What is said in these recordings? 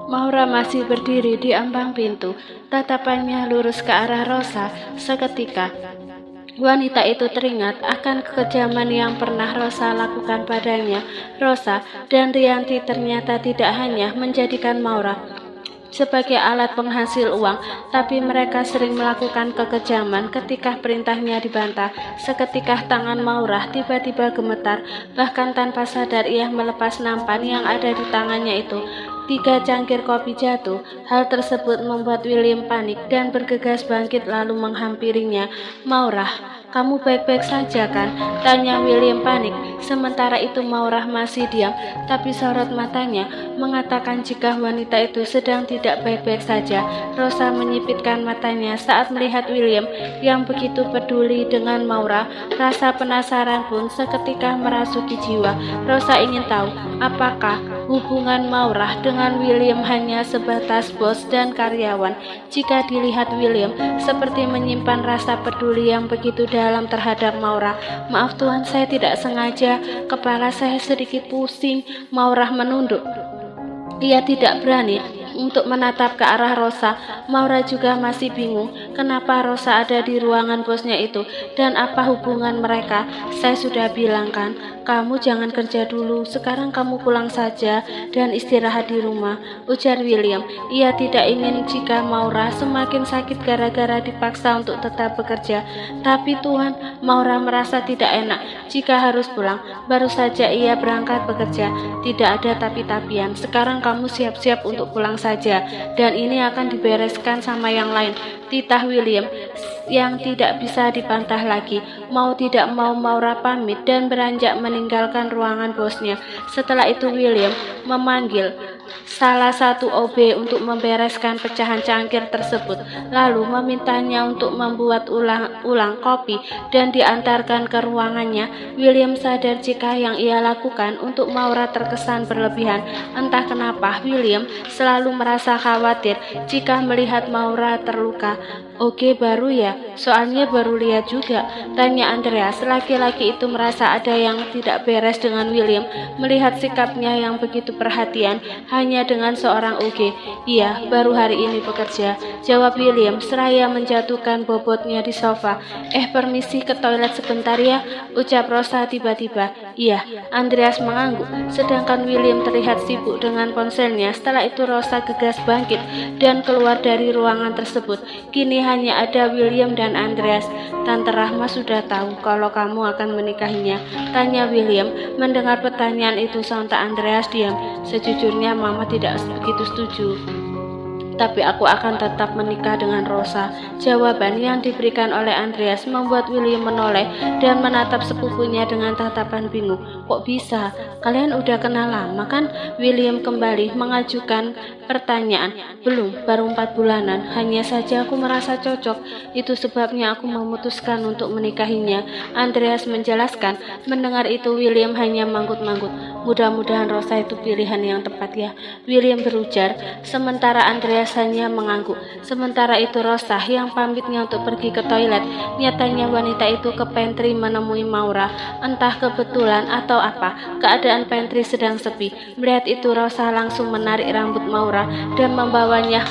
Maura masih berdiri di ambang pintu, tatapannya lurus ke arah Rosa. Seketika, wanita itu teringat akan kekejaman yang pernah Rosa lakukan padanya. Rosa dan Rianti ternyata tidak hanya menjadikan Maura sebagai alat penghasil uang, tapi mereka sering melakukan kekejaman ketika perintahnya dibantah. Seketika tangan Maura tiba-tiba gemetar, bahkan tanpa sadar ia melepas nampan yang ada di tangannya itu. 3 cangkir kopi jatuh. Hal tersebut membuat William panik dan bergegas bangkit lalu menghampirinya. "Maura, kamu baik-baik saja kan?" tanya William panik. Sementara itu Maura masih diam, tapi sorot matanya mengatakan jika wanita itu sedang tidak baik-baik saja. Rosa menyipitkan matanya saat melihat William yang begitu peduli dengan Maura. Rasa penasaran pun seketika merasuki jiwa. Rosa ingin tahu apakah hubungan Maura dengan William hanya sebatas bos dan karyawan. Jika dilihat William seperti menyimpan rasa peduli yang begitu dalam terhadap Maura. "Maaf Tuan, saya tidak sengaja, kepala saya sedikit pusing." Maura menunduk. Ia tidak berani untuk menatap ke arah Rosa. Maura juga masih bingung kenapa Rosa ada di ruangan bosnya itu dan apa hubungan mereka. "Saya sudah bilang kan, kamu jangan kerja dulu, sekarang kamu pulang saja dan istirahat di rumah," ujar William. Ia tidak ingin jika Maura semakin sakit gara-gara dipaksa untuk tetap bekerja. "Tapi Tuhan," Maura merasa tidak enak jika harus pulang. Baru saja ia berangkat bekerja. "Tidak ada tapi-tapian, sekarang kamu siap-siap untuk pulang saja, dan ini akan dibereskan sama yang lain," titah William yang tidak bisa dibantah lagi. Mau tidak mau Maura pamit dan beranjak meninggalkan ruangan bosnya. Setelah itu William memanggil salah satu OB untuk membereskan pecahan cangkir tersebut, lalu memintanya untuk membuat ulang kopi dan diantarkan ke ruangannya. William sadar jika yang ia lakukan untuk Maura terkesan berlebihan. Entah kenapa William selalu merasa khawatir jika melihat Maura terluka. "Oke, baru ya? Soalnya baru lihat juga," tanya Andreas. Laki-laki itu merasa ada yang tidak beres dengan William melihat sikapnya yang begitu perhatian hanya dengan seorang OG. "Iya, baru hari ini bekerja," jawab William seraya menjatuhkan bobotnya di sofa. Permisi ke toilet sebentar ya," ucap Rosa tiba-tiba. "Iya," Andreas mengangguk, sedangkan William terlihat sibuk dengan ponselnya. Setelah itu Rosa gegas bangkit dan keluar dari ruangan tersebut. Kini hanya ada William dan Andreas. "Tante Rahma sudah tahu kalau kamu akan menikahinya?" tanya William. Mendengar pertanyaan itu sontak Andreas diam. "Sejujurnya Mama tidak begitu setuju, tapi aku akan tetap menikah dengan Rosa." Jawaban yang diberikan oleh Andreas membuat William menoleh dan menatap sepupunya dengan tatapan bingung. "Kok bisa? Kalian udah kenal lama kan?" William kembali mengajukan pertanyaan. "Belum, baru 4 bulanan. Hanya saja aku merasa cocok. Itu sebabnya aku memutuskan untuk menikahinya," Andreas menjelaskan. Mendengar itu William hanya manggut-manggut. "Mudah-mudahan Rosa itu pilihan yang tepat ya," William berujar. Sementara Andreas hanya mengangguk. Sementara itu Rosa yang pamitnya untuk pergi ke toilet. Nyatanya wanita itu ke pantry menemui Maura. Entah kebetulan atau apa, keadaan pantry sedang sepi. Melihat itu Rosa langsung menarik rambut Maura dan membawanya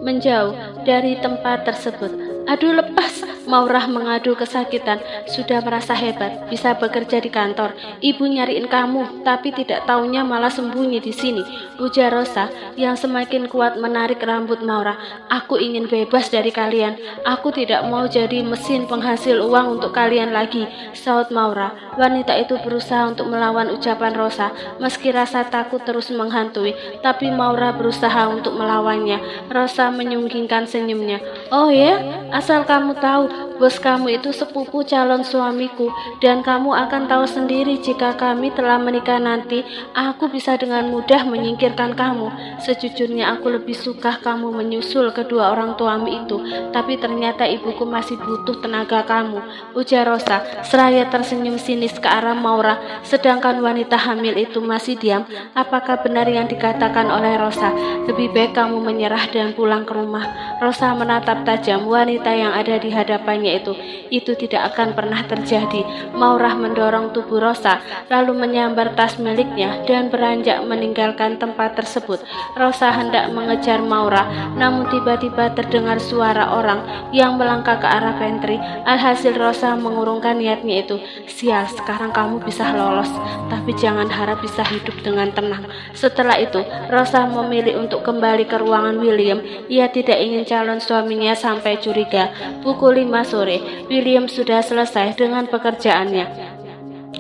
menjauh dari tempat tersebut. "Aduh, lepas!" Maura mengadu kesakitan. "Sudah merasa hebat, bisa bekerja di kantor. Ibu nyariin kamu, tapi tidak taunya malah sembunyi di sini," ujar Rosa yang semakin kuat menarik rambut Maura. "Aku ingin bebas dari kalian. Aku tidak mau jadi mesin penghasil uang untuk kalian lagi," saut Maura. Wanita itu berusaha untuk melawan ucapan Rosa. Meski rasa takut terus menghantui, tapi Maura berusaha untuk melawannya. Rosa menyunggingkan senyumnya. "Oh ya, asal kamu tahu, bos kamu itu sepupu calon suamiku, dan kamu akan tahu sendiri jika kami telah menikah nanti, aku bisa dengan mudah menyingkirkan kamu. Sejujurnya aku lebih suka kamu menyusul kedua orang tuamu itu, tapi ternyata ibuku masih butuh tenaga kamu," ujar Rosa seraya tersenyum sinis ke arah Maura. Sedangkan wanita hamil itu masih diam. Apakah benar yang dikatakan oleh Rosa? Lebih baik kamu menyerah dan pulang ke rumah. Rosa menatap tajam wanita yang ada di hadapan hadapannya itu tidak akan pernah terjadi. Maurah mendorong tubuh Rosa, lalu menyambar tas miliknya dan beranjak meninggalkan tempat tersebut. Rosa hendak mengejar Maurah, namun tiba-tiba terdengar suara orang yang melangkah ke arah pantry. Alhasil Rosa mengurungkan niatnya itu. Sial, sekarang kamu bisa lolos, tapi jangan harap bisa hidup dengan tenang. Setelah itu, Rosa memilih untuk kembali ke ruangan William. Ia tidak ingin calon suaminya sampai curiga. Pukul 5 sore, William sudah selesai dengan pekerjaannya.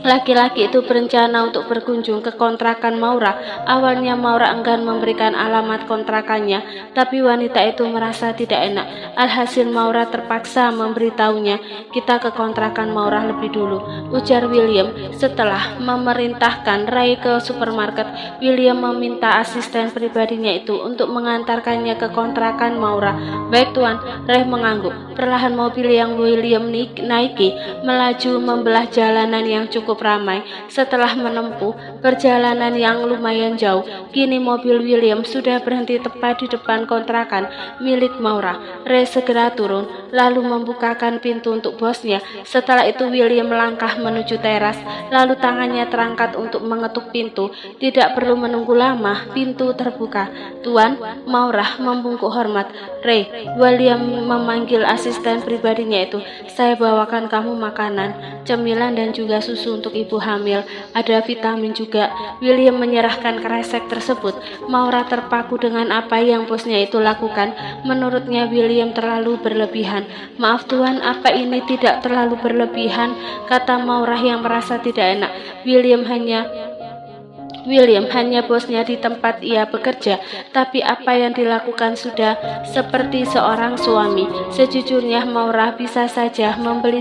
Laki-laki itu berencana untuk berkunjung ke kontrakan Maura. Awalnya Maura enggan memberikan alamat kontrakannya, tapi wanita itu merasa tidak enak. Alhasil Maura terpaksa memberitahunya, "Kita ke kontrakan Maura lebih dulu," ujar William. Setelah memerintahkan Ray ke supermarket, William meminta asisten pribadinya itu untuk mengantarkannya ke kontrakan Maura. "Baik tuan," Ray mengangguk. Perlahan mobil yang William naiki melaju membelah jalanan yang cukup ramai. Setelah menempuh perjalanan yang lumayan jauh, kini mobil William sudah berhenti tepat di depan kontrakan milik Maura. Ray segera turun, lalu membukakan pintu untuk bosnya. Setelah itu William melangkah menuju teras, lalu tangannya terangkat untuk mengetuk pintu. Tidak perlu menunggu lama, pintu terbuka. "Tuan," Maura membungkuk hormat. "Ray," William memanggil asisten pribadinya itu, "saya bawakan kamu makanan, cemilan dan juga susu untuk ibu hamil. Ada vitamin juga." William menyerahkan kresek tersebut. Maura terpaku dengan apa yang bosnya itu lakukan. Menurutnya William terlalu berlebihan. "Maaf tuan, apa ini tidak terlalu berlebihan?" kata Maura yang merasa tidak enak. William hanya bosnya di tempat ia bekerja, tapi apa yang dilakukan sudah seperti seorang suami. Sejujurnya Maura bisa saja membeli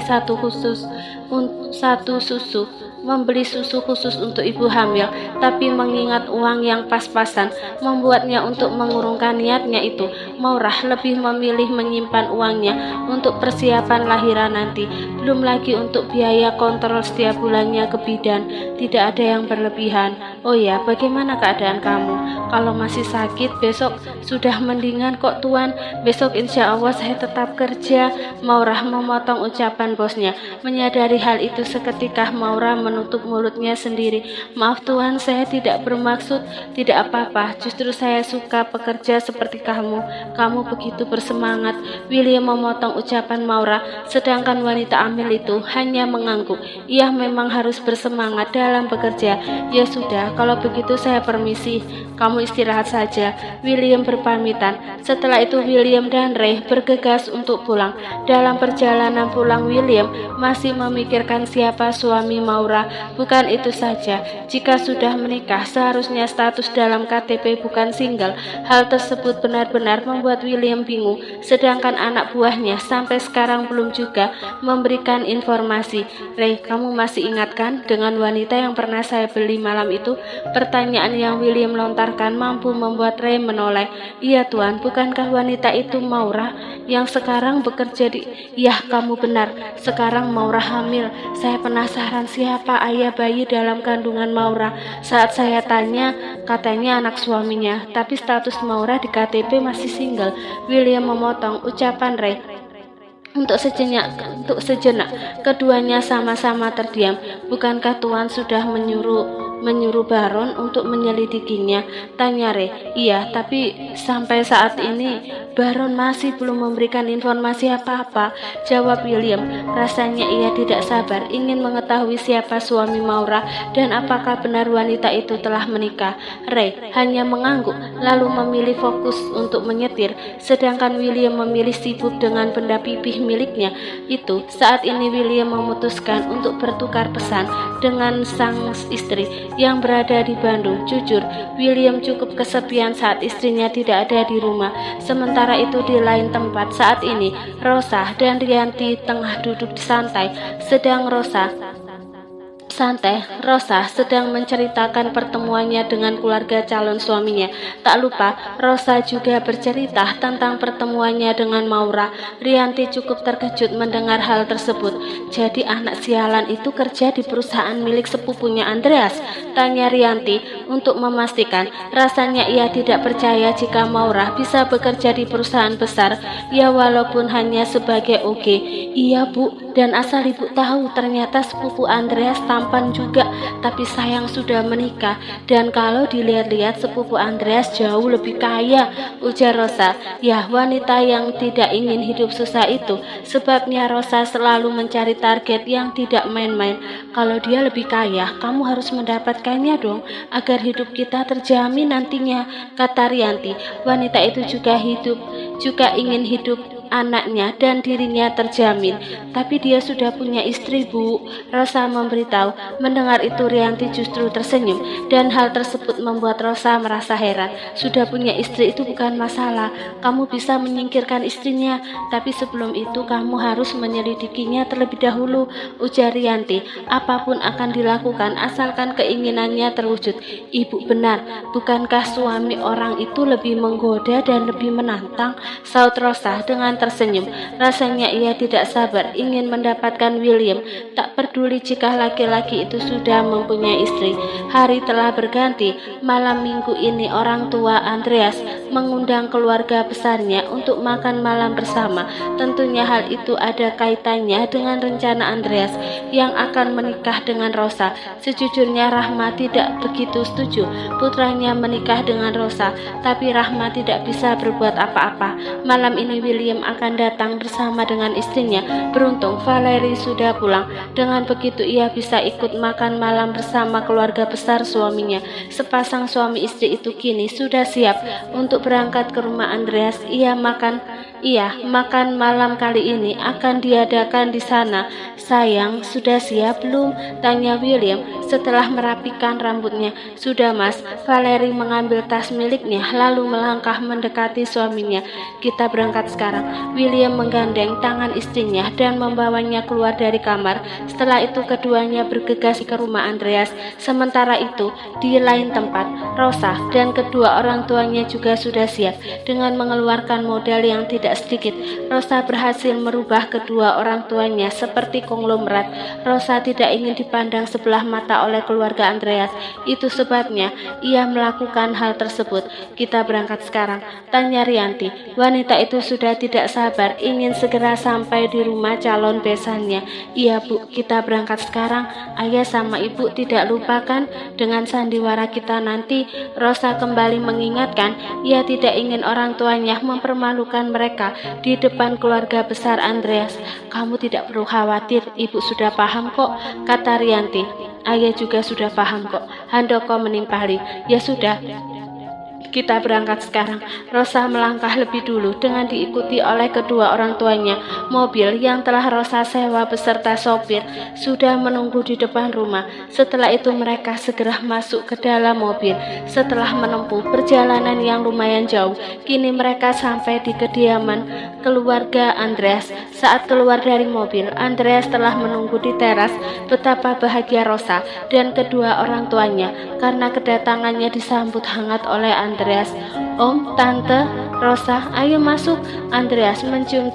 susu khusus untuk ibu hamil, tapi mengingat uang yang pas-pasan membuatnya untuk mengurungkan niatnya itu. Maura lebih memilih menyimpan uangnya untuk persiapan lahiran nanti, belum lagi untuk biaya kontrol setiap bulannya ke bidan. Tidak ada yang berlebihan. "Oh ya, bagaimana keadaan kamu? Kalau masih sakit, besok sudah mendingan kok tuan. Besok insya Allah saya tetap kerja." Maura memotong ucapan bosnya. Menyadari hal itu seketika Maura menutup mulutnya sendiri. "Maaf tuan, saya tidak bermaksud." "Tidak apa-apa, justru saya suka pekerja seperti kamu. Kamu begitu bersemangat." William memotong ucapan Maura, sedangkan wanita hamil itu hanya mengangguk. Ia memang harus bersemangat dalam bekerja. "Ya sudah, kalau begitu saya permisi. Kamu istirahat saja." William berpamitan. Setelah itu William dan Ray bergegas untuk pulang. Dalam perjalanan pulang, William masih memikirkan siapa suami Maura. Bukan itu saja, jika sudah menikah seharusnya status dalam KTP bukan single. Hal tersebut benar-benar membuat William bingung, sedangkan anak buahnya sampai sekarang belum juga memberikan informasi. "Ray, kamu masih ingat kan dengan wanita yang pernah saya beli malam itu?" Pertanyaan yang William lontarkan mampu membuat Ray menoleh. "Iya tuan, bukankah wanita itu Maura yang sekarang bekerja di..." "Yah, kamu benar. Sekarang Maura hamil. Saya penasaran siapa ayah bayi dalam kandungan Maura. Saat saya tanya, katanya anak suaminya, tapi status Maura di KTP masih single." William memotong ucapan Ray. Untuk sejenak, keduanya sama-sama terdiam. "Bukankah tuan sudah menyuruh Baron untuk menyelidikinya?" tanya Ray. "Iya, tapi sampai saat ini Baron masih belum memberikan informasi apa-apa," jawab William. Rasanya ia tidak sabar ingin mengetahui siapa suami Maura dan apakah benar wanita itu telah menikah. Ray hanya mengangguk, lalu memilih fokus untuk menyetir, sedangkan William memilih sibuk dengan benda pipih miliknya itu. Saat ini William memutuskan untuk bertukar pesan dengan sang istri yang berada di Bandung. Jujur, William cukup kesepian saat istrinya tidak ada di rumah. Sementara itu di lain tempat saat ini, Rosa dan Rianti tengah duduk di santai. santai, Rosa sedang menceritakan pertemuannya dengan keluarga calon suaminya. Tak lupa, Rosa juga bercerita tentang pertemuannya dengan Maura. Rianti cukup terkejut mendengar hal tersebut. Jadi anak sialan itu kerja di perusahaan milik sepupunya Andreas? Tanya Rianti untuk memastikan. Rasanya ia tidak percaya jika Maura bisa bekerja di perusahaan besar, ya walaupun hanya sebagai OG. Iya Bu, dan asal ibu tahu ternyata sepupu Andreas tampan juga, tapi sayang sudah menikah. Dan kalau dilihat-lihat sepupu Andreas jauh lebih kaya, ujar Rosa. Ya, wanita yang tidak ingin hidup susah itu sebabnya Rosa selalu mencari target yang tidak main-main. Kalau dia lebih kaya, kamu harus mendapatkannya dong, agar hidup kita terjamin nantinya, kata Rianti. Wanita itu juga ingin hidup anaknya dan dirinya terjamin, tapi dia sudah punya istri Bu, Rosa memberitahu. Mendengar itu Rianti justru tersenyum, dan hal tersebut membuat Rosa merasa heran. Sudah punya istri itu bukan masalah, kamu bisa menyingkirkan istrinya, tapi sebelum itu kamu harus menyelidikinya terlebih dahulu, ujar Rianti. Apapun akan dilakukan asalkan keinginannya terwujud. Ibu benar, bukankah suami orang itu lebih menggoda dan lebih menantang, saut Rosa dengan tersenyum. Rasanya ia tidak sabar ingin mendapatkan William. Tak peduli jika laki-laki itu sudah mempunyai istri. Hari telah berganti. Malam minggu ini orang tua Andreas mengundang keluarga besarnya untuk makan malam bersama. Tentunya hal itu ada kaitannya dengan rencana Andreas yang akan menikah dengan Rosa. Sejujurnya Rahma tidak begitu setuju putranya menikah dengan Rosa, tapi Rahma tidak bisa berbuat apa-apa. Malam ini William akan datang bersama dengan istrinya. Beruntung Valerie sudah pulang. Dengan begitu ia bisa ikut makan malam bersama keluarga besar suaminya. Sepasang suami istri itu kini sudah siap untuk berangkat ke rumah Andreas. Makan malam kali ini akan diadakan di sana. Sayang, sudah siap belum? Tanya William setelah merapikan rambutnya. Sudah Mas. Valerie mengambil tas miliknya lalu melangkah mendekati suaminya. Kita berangkat sekarang. William menggandeng tangan istrinya dan membawanya keluar dari kamar. Setelah itu keduanya bergegas ke rumah Andreas. Sementara itu di lain tempat, Rosa dan kedua orang tuanya juga sudah siap. Dengan mengeluarkan modal yang tidak sedikit, Rosa berhasil merubah kedua orang tuanya seperti konglomerat. Rosa tidak ingin dipandang sebelah mata oleh keluarga Andreas. Itu sebabnya ia melakukan hal tersebut. Kita berangkat sekarang, tanya Rianti. Wanita itu sudah tidak sabar ingin segera sampai di rumah calon besannya. Iya Bu, kita berangkat sekarang. Ayah sama ibu tidak lupakan dengan sandiwara kita nanti. Rosa kembali mengingatkan ia tidak ingin orang tuanya mempermalukan mereka di depan keluarga besar Andreas. Kamu tidak perlu khawatir, ibu sudah paham kok, kata Rianti. Ayah juga sudah paham kok, Handoko menimpali. Ya sudah, kita berangkat sekarang. Rosa melangkah lebih dulu dengan diikuti oleh kedua orang tuanya. Mobil yang telah Rosa sewa beserta sopir sudah menunggu di depan rumah. Setelah itu mereka segera masuk ke dalam mobil. Setelah menempuh perjalanan yang lumayan jauh, kini mereka sampai di kediaman keluarga Andreas. Saat keluar dari mobil, Andreas telah menunggu di teras. Betapa bahagia Rosa dan kedua orang tuanya karena kedatangannya disambut hangat oleh Andreas. Om, Tante, Rosa, ayo masuk. Andreas mencium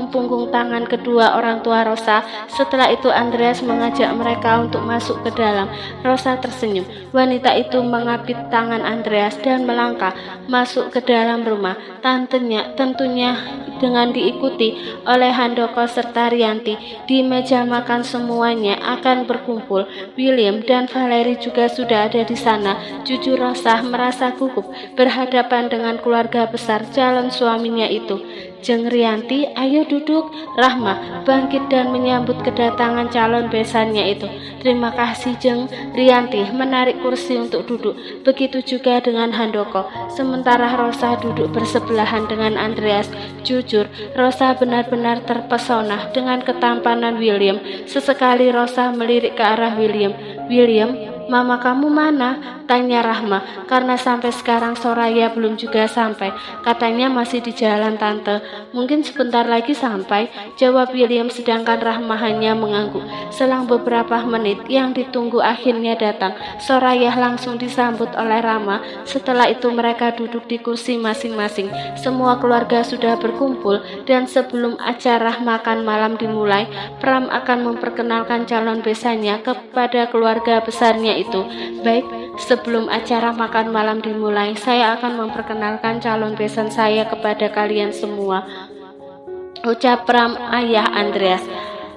punggung tangan kedua orang tua Rosa. Setelah itu Andreas mengajak mereka untuk masuk ke dalam. Rosa tersenyum. Wanita itu mengapit tangan Andreas dan melangkah masuk ke dalam rumah. Tentunya dengan diikuti oleh Handoko serta Rianti. Di meja makan semuanya akan berkumpul. William dan Valerie juga sudah ada di sana. Jujur Rosa merasa gugup berhadapan dengan keluarga besar calon suaminya itu. Jeng Rianti, ayo duduk. Rahma bangkit dan menyambut kedatangan calon besannya itu. Terima kasih Jeng. Rianti menarik kursi untuk duduk. Begitu juga dengan Handoko. Sementara Rosa duduk bersebelahan dengan Andreas. Jujur, Rosa benar-benar terpesona dengan ketampanan William. Sesekali Rosa melirik ke arah William. "Mama kamu mana?" tanya Rahma, karena sampai sekarang Soraya belum juga sampai. "Katanya masih di jalan tante, mungkin sebentar lagi sampai," jawab William, sedangkan Rahma hanya mengangguk. Selang beberapa menit yang ditunggu akhirnya datang. Soraya langsung disambut oleh Rama. Setelah itu mereka duduk di kursi masing-masing. Semua keluarga sudah berkumpul dan sebelum acara makan malam dimulai, Pram akan memperkenalkan calon besannya kepada keluarga besarnya itu. "Baik, sebelum acara makan malam dimulai, saya akan memperkenalkan calon besan saya kepada kalian semua," ucap Pram ayah Andreas.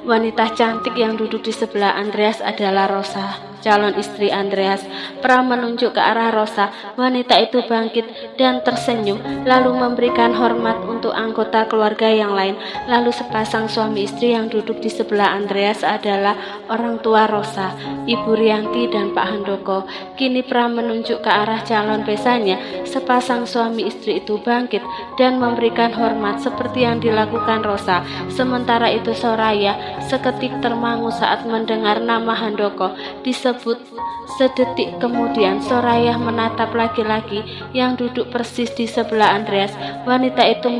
Wanita cantik yang duduk di sebelah Andreas adalah Rosa, calon istri Andreas. Pram menunjuk ke arah Rosa. Wanita itu bangkit dan tersenyum, lalu memberikan hormat untuk anggota keluarga yang lain. Lalu sepasang suami istri yang duduk di sebelah Andreas adalah orang tua Rosa, Ibu Rianti dan Pak Handoko. Kini Pram menunjuk ke arah calon besannya. Sepasang suami istri itu bangkit dan memberikan hormat seperti yang dilakukan Rosa. Sementara itu Soraya seketik termangu saat mendengar nama Handoko disebut. Sedetik kemudian Soraya menatap laki-laki yang duduk persis di sebelah Andreas. Wanita itu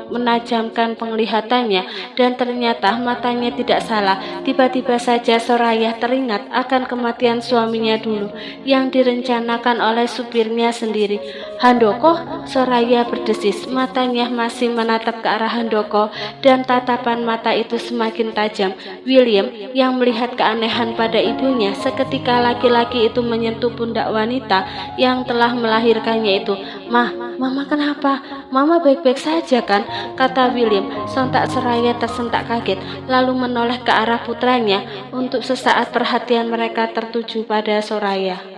menajamkan penglihatannya dan ternyata matanya tidak salah. Tiba-tiba saja Soraya teringat akan kematian suaminya dulu yang direncanakan oleh supirnya sendiri. "Handoko?" Soraya berdesis. Matanya masih menatap ke arah Handoko dan tatapan mata itu semakin tajam. William yang melihat keanehan pada ibunya, seketika laki-laki itu menyentuh pundak wanita yang telah melahirkannya itu. Mama kenapa? Mama baik-baik saja kan?" kata William. Sontak Soraya tersentak kaget, lalu menoleh ke arah putranya. Untuk sesaat perhatian mereka tertuju pada Soraya.